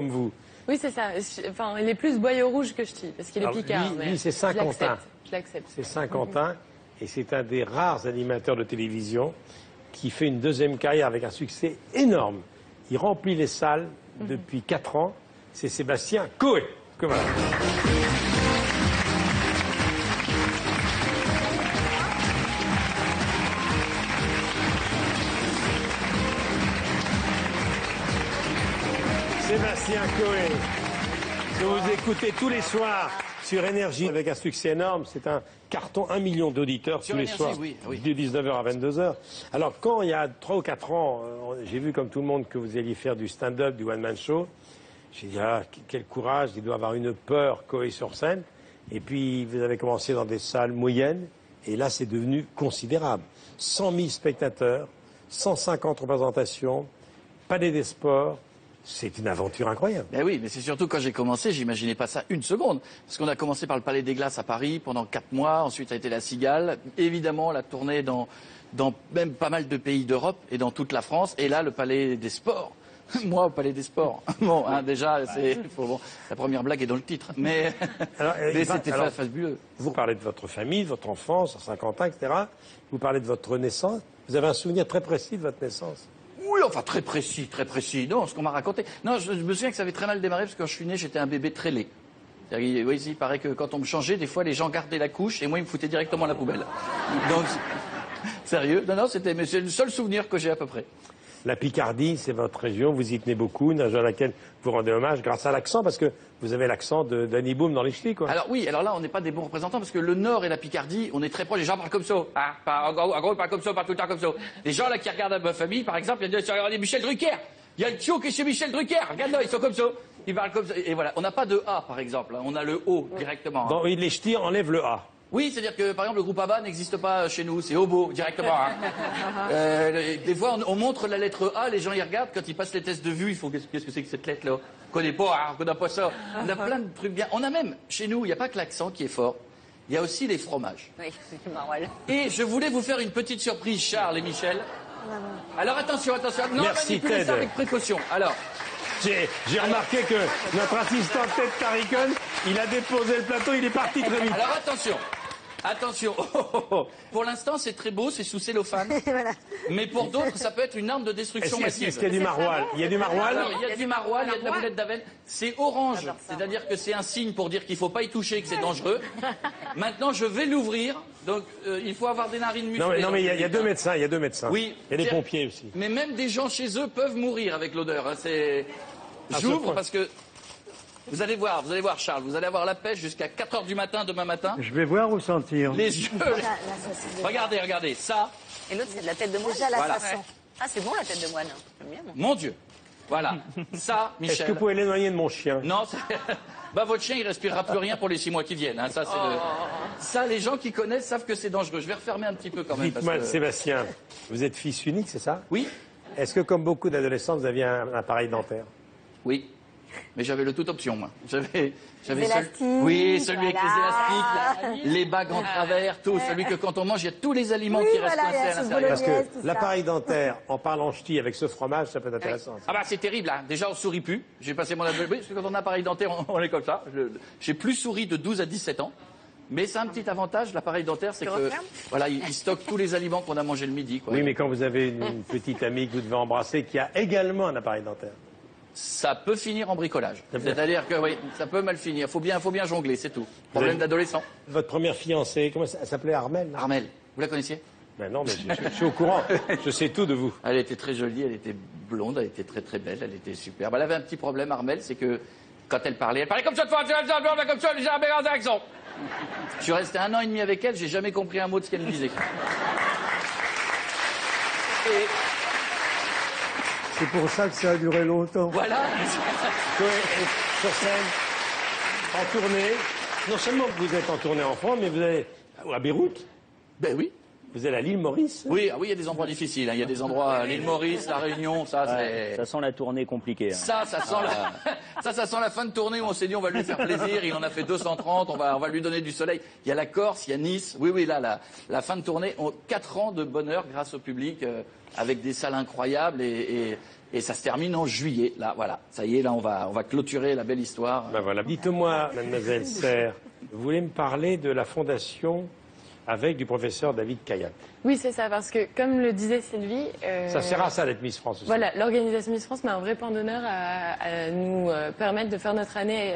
comme vous. Oui, c'est ça. Enfin, il est plus boyau rouge que ch'ti, parce qu'il est picard. Lui, c'est Saint-Quentin. Je l'accepte. C'est Saint-Quentin, et c'est un des rares animateurs de télévision qui fait une deuxième carrière avec un succès énorme. Il remplit les salles depuis 4 ans. C'est Sébastien Coé. Comment Sébastien Coé, que vous écoutez tous les soirs sur Énergie avec un succès énorme. C'est un carton, 1 million d'auditeurs tous les soirs, oui. de 19h à 22h. Alors quand il y a 3 ou 4 ans, j'ai vu comme tout le monde que vous alliez faire du stand-up, du one-man show. J'ai dit, ah, quel courage, il doit avoir une peur, Coé sur scène. Et puis vous avez commencé dans des salles moyennes, et là c'est devenu considérable. 100 000 spectateurs, 150 représentations, Palais des Sports. C'est une aventure incroyable. Ben oui, mais c'est surtout quand j'ai commencé, j'imaginais pas ça une seconde. Parce qu'on a commencé par le Palais des Glaces à Paris pendant 4 mois, ensuite ça a été la Cigale, évidemment la tournée dans même pas mal de pays d'Europe et dans toute la France, et là le Palais des Sports. Moi au Palais des Sports. Bon, hein, déjà, bon, la première blague est dans le titre, mais, mais c'était fabuleux. Vous parlez de votre famille, de votre enfance, à Saint-Quentin, etc. Vous parlez de votre naissance. Vous avez un souvenir très précis de votre naissance? Oui, enfin très précis, très précis. Non, ce qu'on m'a raconté. Non, je me souviens que ça avait très mal démarré parce que quand je suis né, j'étais un bébé très laid. Oui, il paraît que quand on me changeait, des fois les gens gardaient la couche et moi ils me foutaient directement à la poubelle. Donc, sérieux? Non, c'est le seul souvenir que j'ai à peu près. La Picardie, c'est votre région, vous y tenez beaucoup, une région à laquelle vous rendez hommage grâce à l'accent, parce que vous avez l'accent de Danny Boom dans les ch'tis, quoi. Alors oui, alors là, on n'est pas des bons représentants, parce que le Nord et la Picardie, on est très proches, les gens parlent comme ça. Ah, en gros, ils parlent comme ça, pas tout le temps comme ça. Les gens là qui regardent ma famille, par exemple, il y a Michel Drucker. Il y a le tio qui est chez Michel Drucker. Regarde-là, ils sont comme ça. Ils parlent comme ça. Et voilà, on n'a pas de A, par exemple. On a le O directement. Dans les ch'tis enlèvent le A. Oui, c'est-à-dire que, par exemple, le groupe ABBA n'existe pas chez nous, c'est Hobo, directement. Hein. Des fois, on montre la lettre A, les gens y regardent, quand ils passent les tests de vue, ils font qu'est-ce que c'est que cette lettre-là? On connaît pas, hein, on connaît pas ça. On a plein de trucs bien. On a même, chez nous, il n'y a pas que l'accent qui est fort, il y a aussi les fromages. Oui, c'est marrant. Et je voulais vous faire une petite surprise, Charles et Michel. Alors attention, non, manipulez ça avec précaution. Alors... J'ai remarqué que notre assistant Ted Tarikon, il a déposé le plateau, il est parti très vite. Alors attention. Attention, Pour l'instant, c'est très beau, c'est sous cellophane. Voilà. Mais pour d'autres, ça peut être une arme de destruction massive. Est-ce qu'il y a du maroilles? Il y a du maroilles? Alors, il y a du maroilles, il y a de la boulette d'Aven. C'est orange, c'est-à-dire que c'est un signe pour dire qu'il ne faut pas y toucher, que c'est dangereux. Maintenant, je vais l'ouvrir. Donc, il faut avoir des narines musclées. Non, mais il y a 2 médecins, il y a 2 médecins. Oui. Il y a des pompiers aussi. Mais même des gens chez eux peuvent mourir avec l'odeur. Hein. J'ouvre parce que... Vous allez voir, Charles, vous allez avoir la pêche jusqu'à 4h du matin demain matin. Je vais voir ou sentir. Les yeux. Regardez, ça. Et l'autre, c'est de la tête de moine. Déjà, Voilà. Ah, c'est bon, la tête de moine. J'aime bien, moi. Mon Dieu. Voilà. Ça, Michel. Est-ce que vous pouvez l'éloigner de mon chien? Non, bah, votre chien, il respirera plus rien pour les 6 mois qui viennent. Hein. Ça, les gens qui connaissent savent que c'est dangereux. Je vais refermer un petit peu quand même. Dites-moi, Sébastien, vous êtes fils unique, c'est ça? Oui. Est-ce que, comme beaucoup d'adolescents, vous aviez un appareil dentaire? Oui. Mais j'avais le tout option, moi. J'avais élastiques, oui, celui avec voilà. les élastiques, les bagues en travers, tout. Celui que quand on mange, il y a tous les aliments qui restent coincés à l'intérieur. Parce que l'appareil dentaire, en parlant ch'ti avec ce fromage, ça peut être intéressant. Ah bah c'est terrible, hein. Déjà on sourit plus. J'ai passé mon adolescence, parce que quand on a un appareil dentaire, on est comme ça. J'ai plus souri de 12 à 17 ans. Mais c'est un petit avantage, l'appareil dentaire, c'est que voilà, il stocke tous les aliments qu'on a mangé le midi. Quoi. Oui, mais quand vous avez une petite amie que vous devez embrasser qui a également un appareil dentaire. Ça peut finir en bricolage. C'est-à-dire que oui, ça peut mal finir. Faut bien jongler, c'est tout. Problème d'adolescent. Votre première fiancée, comment ça s'appelait? Armelle? Armelle, vous la connaissiez? Ben non, mais je suis au courant. Je sais tout de vous. Elle était très jolie, elle était blonde, elle était très très belle, elle était superbe. Elle avait un petit problème, Armelle, c'est que quand elle parlait comme ça, comme ça, les accent. Je suis resté 1 an et demi avec elle, j'ai jamais compris un mot de ce qu'elle me disait. C'est pour ça que ça a duré longtemps. Voilà. Sur scène, en tournée. Non seulement vous êtes en tournée en France, mais vous allez à Beyrouth. Ben oui. Vous êtes à l'île Maurice? Oui, ah oui, il y a des endroits difficiles. Hein. Il y a des endroits, l'île Maurice, la Réunion, ça, c'est... Ça sent la tournée compliquée. Hein. Ça sent ça sent la fin de tournée où on s'est dit on va lui faire plaisir. Il en a fait 230, on va lui donner du soleil. Il y a la Corse, il y a Nice. Oui, là, la fin de tournée. 4 ans de bonheur grâce au public, avec des salles incroyables et ça se termine en juillet. Là, voilà. Ça y est, là, on va clôturer la belle histoire. Ben voilà. Dites-moi, mademoiselle Serre, vous voulez me parler de la fondation avec du professeur David Kayak. Oui, c'est ça, parce que comme le disait Sylvie... Ça sert à ça d'être Miss France aussi. Voilà, l'organisation Miss France met un vrai point d'honneur à nous permettre de faire notre année